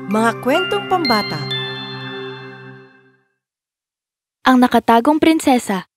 Mga kwentong pambata. Ang nakatagong prinsesa.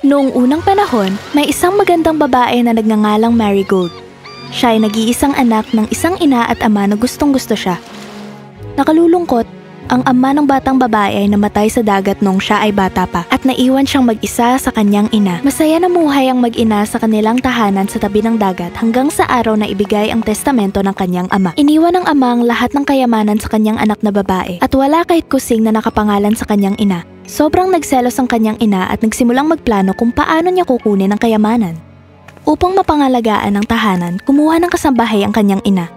Noong unang panahon, may isang magandang babae na nagngangalang Marigold. Siya ay nag-iisang anak ng isang ina at ama na gustong-gusto siya. Nakalulungkot, ang ama ng batang babae ay namatay sa dagat noong siya ay bata pa at naiwan siyang mag-isa sa kanyang ina. Masaya na muhay ang mag-ina sa kanilang tahanan sa tabi ng dagat hanggang sa araw na ibigay ang testamento ng kanyang ama. Iniwan ng ama ang lahat ng kayamanan sa kanyang anak na babae at wala kahit kusing na nakapangalan sa kanyang ina. Sobrang nagselos ang kanyang ina at nagsimulang magplano kung paano niya kukunin ang kayamanan. Upang mapangalagaan ang tahanan, kumuha ng kasambahay ang kanyang ina.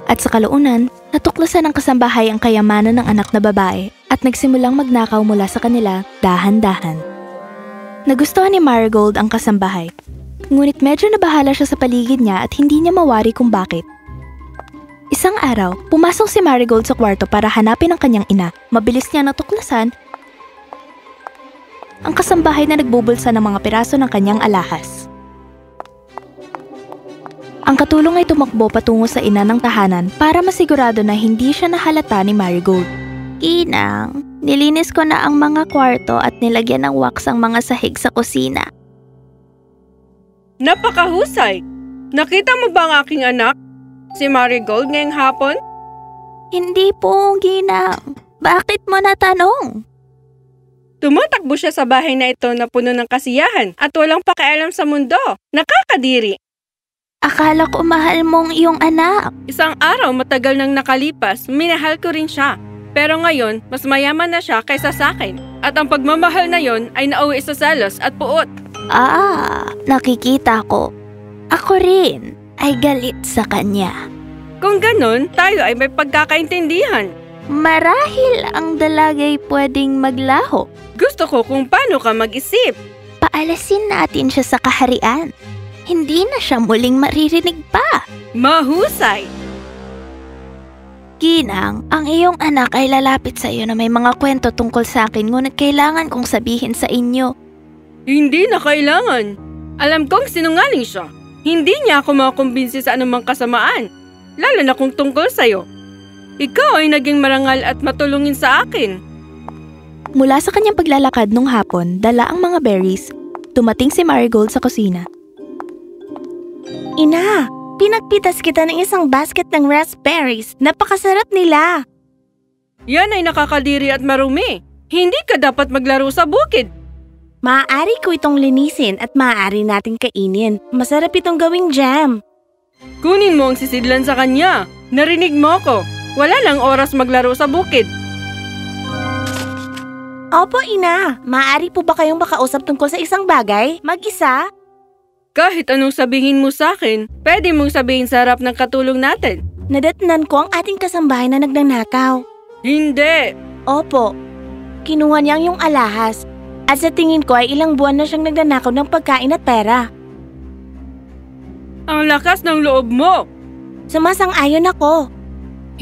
At sa kalaunan, natuklasan ng kasambahay ang kayamanan ng anak na babae at nagsimulang magnakaw mula sa kanila dahan-dahan. Nagustuhan ni Marigold ang kasambahay, ngunit medyo nabahala siya sa paligid niya at hindi niya mawari kung bakit. Isang araw, pumasok si Marigold sa kwarto para hanapin ang kanyang ina. Mabilis niya natuklasan ang kasambahay na nagbubulsa ng mga piraso ng kanyang alahas. Ang katulong ay tumakbo patungo sa ina ng tahanan para masigurado na hindi siya nahalata ni Marigold. Ginang, nilinis ko na ang mga kwarto at nilagyan ng wax ang mga sahig sa kusina. Napakahusay! Nakita mo ba ang aking anak, si Marigold, ngayong hapon? Hindi po, Ginang. Bakit mo natanong? Tumatakbo siya sa bahay na ito na puno ng kasiyahan at walang pakialam sa mundo. Nakakadiri! Akala ko mahal mong iyong anak. Isang araw matagal nang nakalipas, minahal ko rin siya. Pero ngayon, mas mayaman na siya kaysa sa akin. At ang pagmamahal na yon ay nauwi sa selos at puot. Nakikita ko. Ako rin ay galit sa kanya. Kung ganun, tayo ay may pagkakaintindihan. Marahil ang dalagay pwedeng maglaho. Gusto ko kung paano ka mag-isip. Paalasin natin siya sa kaharian. Hindi na siya muling maririnig pa. Mahusay! Ginang, ang iyong anak ay lalapit sa iyo na may mga kwento tungkol sa akin, ngunit kailangan kong sabihin sa inyo. Hindi na kailangan. Alam kong sinungaling siya. Hindi niya ako makakumbinsi sa anumang kasamaan, lalo na kung tungkol sa'yo. Ikaw ay naging marangal at matulungin sa akin. Mula sa kanyang paglalakad nung hapon, dala ang mga berries, dumating si Marigold sa kusina. Ina, pinagpitas kita ng isang basket ng raspberries. Napakasarap nila. Yan ay nakakadiri at marumi. Hindi ka dapat maglaro sa bukid. Maaari ko itong linisin at maaari nating kainin. Masarap itong gawing jam. Kunin mo ang sisidlan sa kanya. Narinig mo ko. Wala lang oras maglaro sa bukid. Opo, Ina. Maaari po ba kayong makausap tungkol sa isang bagay? Mag-isa? Kahit anong sabihin mo sa akin, pwede mong sabihin sa harap ng katulong natin. Nadatnan ko ang ating kasambahay na nagnanakaw. Hindi! Opo. Kinuha niya ang iyong alahas. At sa tingin ko ay ilang buwan na siyang nagnanakaw ng pagkain at pera. Ang lakas ng loob mo! Sumasang-ayon ako.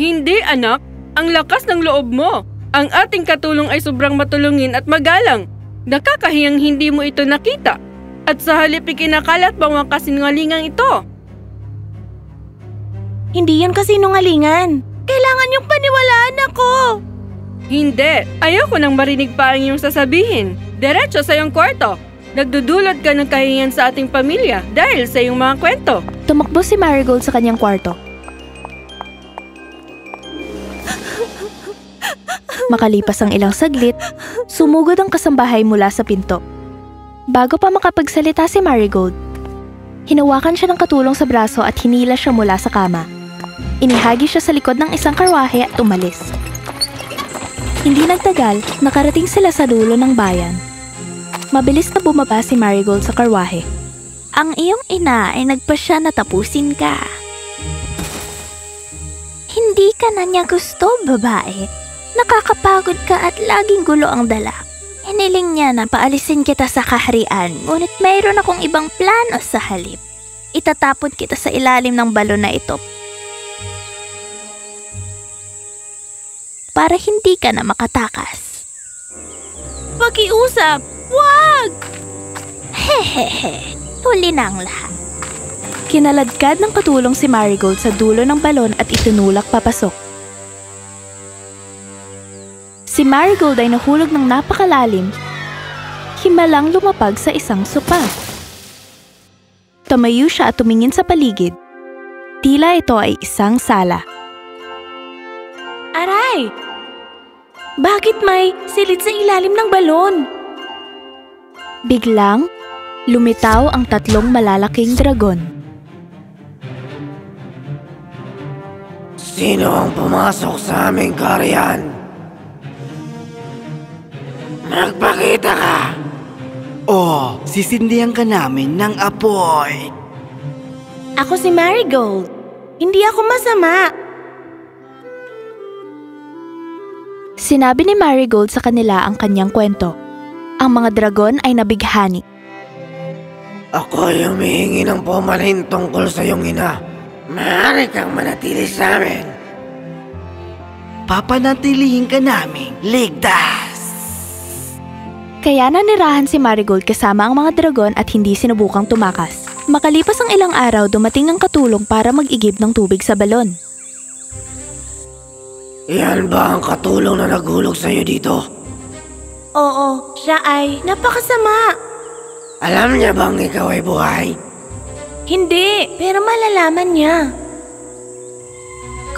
Hindi, anak. Ang lakas ng loob mo. Ang ating katulong ay sobrang matulungin at magalang. Nakakahiyang hindi mo ito nakita. At sa halip ikinakalat bang ang kasinungalingang ito? Hindi yan kasinungalingan. Kailangan niyong paniwalaan ako. Hindi. Ayoko nang marinig pa ang iyong sasabihin. Diretso sa iyong kwarto. Nagdudulot ka ng kahihiyan sa ating pamilya dahil sa iyong mga kwento. Tumakbo si Marigold sa kanyang kwarto. Makalipas ang ilang saglit, sumugod ang kasambahay mula sa pinto. Bago pa makapagsalita si Marigold, hinawakan siya ng katulong sa braso at hinila siya mula sa kama. Inihagi siya sa likod ng isang karwahe at umalis. Hindi nagtagal, nakarating sila sa dulo ng bayan. Mabilis na bumaba si Marigold sa karwahe. Ang iyong ina ay nagpasya na tapusin ka. Hindi ka na niya gusto, babae. Nakakapagod ka at laging gulo ang dala. Hiniling niya na paalisin kita sa kaharian, ngunit mayroon akong ibang plano sa halip. Itatapon kita sa ilalim ng balon na ito para hindi ka na makatakas. Pakiusap! Wag! Hehehe, huli na ang lahat. Kinaladkad ng katulong si Marigold sa dulo ng balon at itinulak papasok. Si Marigold ay nahulog ng napakalalim, himalang lumapag sa isang sopa. Tumayo siya at tumingin sa paligid. Tila ito ay isang sala. Aray! Bakit may silid sa ilalim ng balon? Biglang, lumitaw ang 3 malalaking dragon. Sino ang pumasok sa aming kaharian? Magpakita ka! O, sisindihan ka namin ng apoy. Ako si Marigold. Hindi ako masama. Sinabi ni Marigold sa kanila ang kanyang kwento. Ang mga dragon ay nabighani. Ako ay humihingi ng pumalin tungkol sa iyong ina. Maaari kang manatili sa amin. Papanatilihin ka namin ligtas. Kaya nanirahan si Marigold kasama ang mga dragon at hindi sinubukang tumakas. Makalipas ang ilang araw, dumating ang katulong para mag-igib ng tubig sa balon. Yan ba ang katulong na naghulog sa iyo dito? Oo, siya ay napakasama. Alam niya bang ikaw ay buhay? Hindi, pero malalaman niya.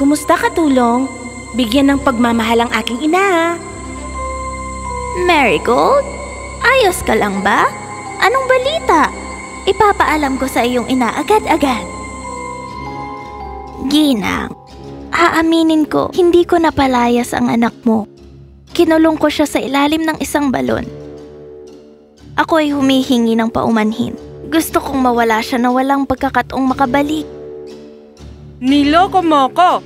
Kumusta katulong? Bigyan ng pagmamahal ang aking ina. Marigold? Ayos ka lang ba? Anong balita? Ipapaalam ko sa iyong ina agad-agad. Ginang, aaminin ko, hindi ko napalayas ang anak mo. Kinulong ko siya sa ilalim ng isang balon. Ako ay humihingi ng paumanhin. Gusto kong mawala siya na walang pagkakataong makabalik. Niloko mo ko!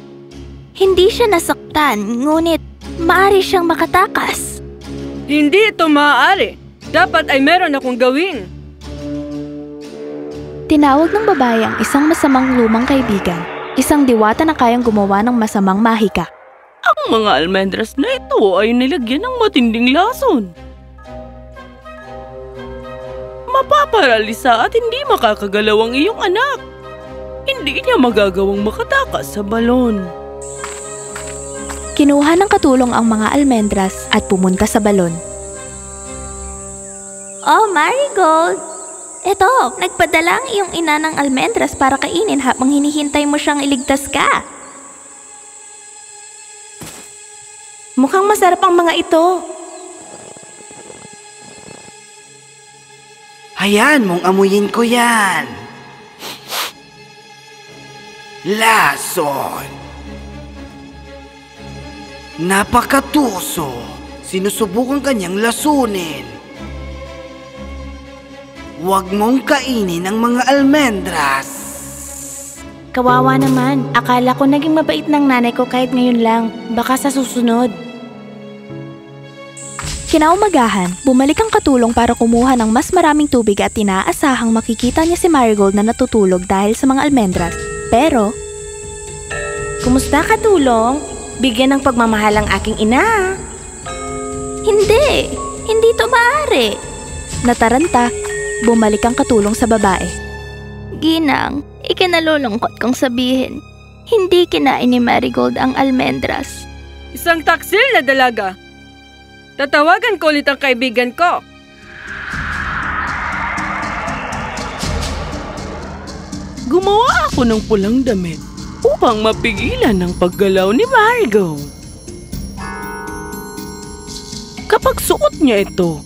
Hindi siya nasaktan, ngunit maaari siyang makatakas. Hindi ito maaari. Dapat ay meron akong gawin. Tinawag ng babae ang isang masamang lumang kaibigan, isang diwata na kayang gumawa ng masamang mahika. Ang mga almendras na ito ay nilagyan ng matinding lason. Mapaparalisa at hindi makakagalaw ang iyong anak. Hindi niya magagawang makatakas sa balon. Kinuha ng katulong ang mga almendras at pumunta sa balon. Oh, Marigold! Eto, nagpadala ang iyong ina ng almendras para kainin habang hinihintay mo siyang iligtas ka. Mukhang masarap ang mga ito. Hayaan mong amuyin ko yan. Lason. Napakatuso. Sinusubukan kanyang lasunin. Huwag mong kainin ang mga almendras. Kawawa naman. Akala ko naging mabait ng nanay ko kahit ngayon lang. Baka sa susunod. Kinaumagahan, bumalik ang katulong para kumuha ng mas maraming tubig at inaasahang makikita niya si Marigold na natutulog dahil sa mga almendras. Pero, Kumusta katulong? Bigyan ng pagmamahal ang aking ina. Hindi! Hindi to maaari! nataranta, bumalik ang katulong sa babae. Ginang, ikinalulungkot kong sabihin, hindi kinain ni Marigold ang almendras. Isang taksil na dalaga. Tatawagan ko ulit ang kaibigan ko. Gumawa ako ng pulang damit upang mapigilan ang paggalaw ni Marigold. Kapag suot niya ito,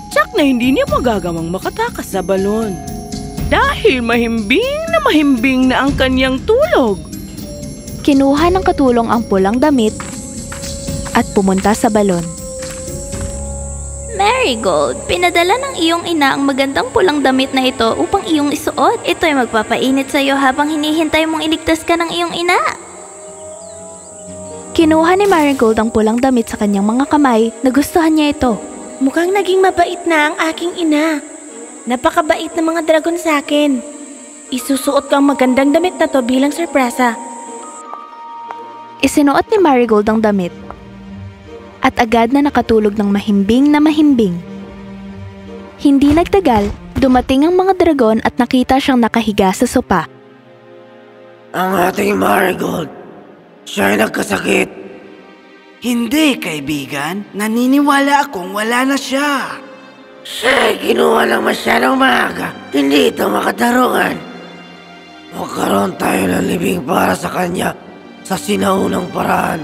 tsak na hindi niya magagawang makatakas sa balon. Dahil mahimbing na ang kanyang tulog. Kinuha ng katulong ang pulang damit at pumunta sa balon. Marigold, pinadala ng iyong ina ang magandang pulang damit na ito upang iyong isuot. Ito ay magpapainit sa iyo habang hinihintay mong iligtas ka ng iyong ina. Kinuha ni Marigold ang pulang damit sa kanyang mga kamay, nagustuhan niya ito. Mukhang naging mabait na ang aking ina. Napakabait ng mga dragon sa akin. Isusuot ko ang magandang damit na to bilang sorpresa. Isinuot ni Marigold ang damit at agad na nakatulog ng mahimbing na mahimbing. Hindi nagtagal, dumating ang mga dragon at nakita siyang nakahiga sa sopa. Ang ating Marigold, siya ay nagkasakit. Hindi, kaibigan. Naniniwala akong wala na siya. Siya'y kinuha lang masyadong maaga. Hindi ito makatarungan. Magkaroon tayo ng libing para sa kanya sa sinaunang paraan.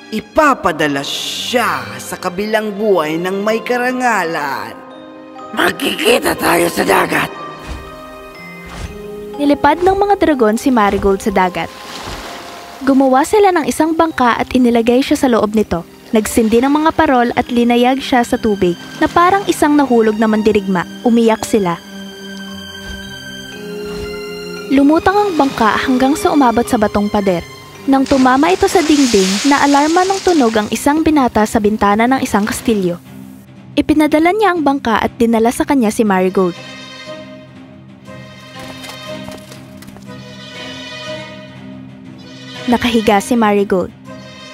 Ipapadala siya sa kabilang buhay ng may karangalan. Magkikita tayo sa dagat. Nilipad ng mga dragon si Marigold sa dagat. Gumawa sila ng isang bangka at inilagay siya sa loob nito. Nagsindi ng mga parol at linayag siya sa tubig na parang isang nahulog na mandirigma. Umiyak sila. Lumutang ang bangka hanggang sa umabot sa batong pader. Nang tumama ito sa dingding, naalarma ng tunog ang isang binata sa bintana ng isang kastilyo. Ipinadala niya ang bangka at dinala sa kanya si Marigold. Nakahiga si Marigold.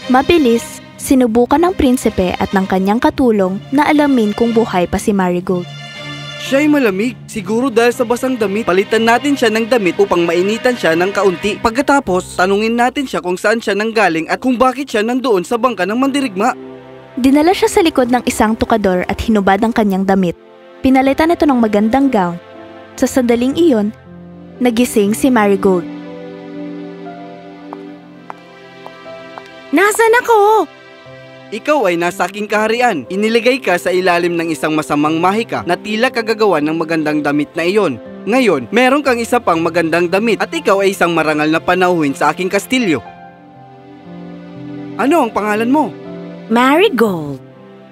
Mabilis, sinubukan ng prinsipe at ng kanyang katulong na alamin kung buhay pa si Marigold. Siya'y malamig. Siguro dahil sa basang damit. Palitan natin siya ng damit upang mainitan siya ng kaunti. Pagkatapos, tanungin natin siya kung saan siya nanggaling at kung bakit siya nandoon sa bangka ng mandirigma. Dinala siya sa likod ng isang tukador at hinubad ang kanyang damit. Pinalitan ito ng magandang gown. Sa sandaling iyon, nagising si Marigold. Nasaan ako? Ikaw ay nasa aking kaharian. Iniligay ka sa ilalim ng isang masamang mahika na tila kagagawan ng magandang damit na iyon. Ngayon, meron kang isa pang magandang damit at ikaw ay isang marangal na panauhin sa aking kastilyo. Ano ang pangalan mo? Marigold.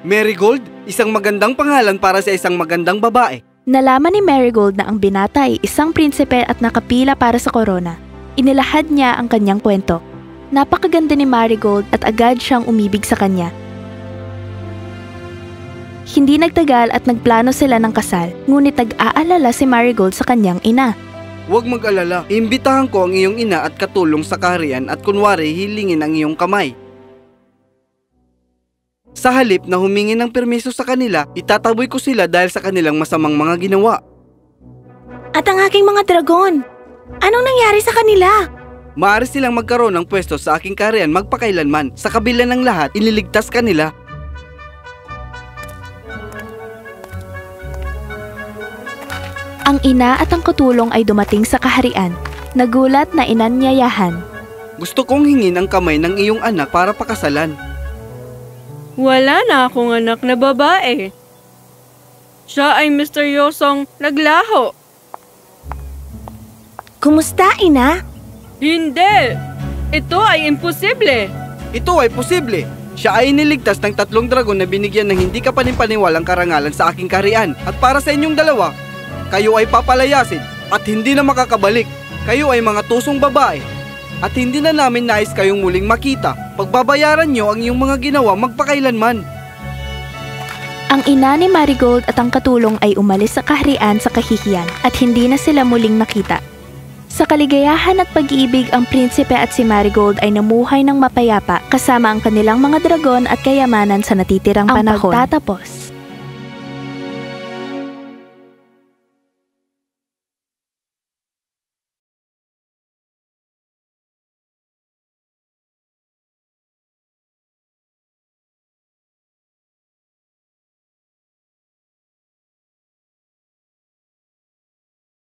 Marigold? Isang magandang pangalan para sa isang magandang babae. Nalaman ni Marigold na ang binata ay isang prinsipe at nakapila para sa korona. Inilahad niya ang kanyang kwento. Napakaganda ni Marigold at agad siyang umibig sa kanya. Hindi nagtagal at nagplano sila ng kasal, ngunit nag-aalala si Marigold sa kanyang ina. Huwag mag-alala, imbitahan ko ang iyong ina at katulong sa kaharian at kunwari hilingin ang iyong kamay. Sa halip na humingi ng permiso sa kanila, itataboy ko sila dahil sa kanilang masamang mga ginawa. At ang aking mga dragon, anong nangyari sa kanila? Maaari silang magkaroon ng pwesto sa aking kaharian magpakailanman. Sa kabila ng lahat, ililigtas ka nila. Ang ina at ang katulong ay dumating sa kaharian. Nagulat na inanyayahan. Gusto kong hingin ang kamay ng iyong anak para pakasalan. Wala na akong anak na babae. Siya ay misteryosong naglaho. Kumusta, ina? Hindi! Ito ay imposible! Ito ay posible. Siya ay iniligtas ng 3 dragon na binigyan ng hindi kapanipaniwalang karangalan sa aking kaharian. At para sa inyong dalawa, kayo ay papalayasin at hindi na makakabalik. Kayo ay mga tusong babae at hindi na namin nais kayong muling makita. Pagbabayaran nyo ang iyong mga ginawa magpakailanman. Ang ina ni Marigold at ang katulong ay umalis sa kaharian sa kahihiyan at hindi na sila muling nakita. Sa kaligayahan at pag-iibig, ang prinsipe at si Marigold ay namuhay ng mapayapa kasama ang kanilang mga dragon at kayamanan sa natitirang panahon. Ang pagtatapos.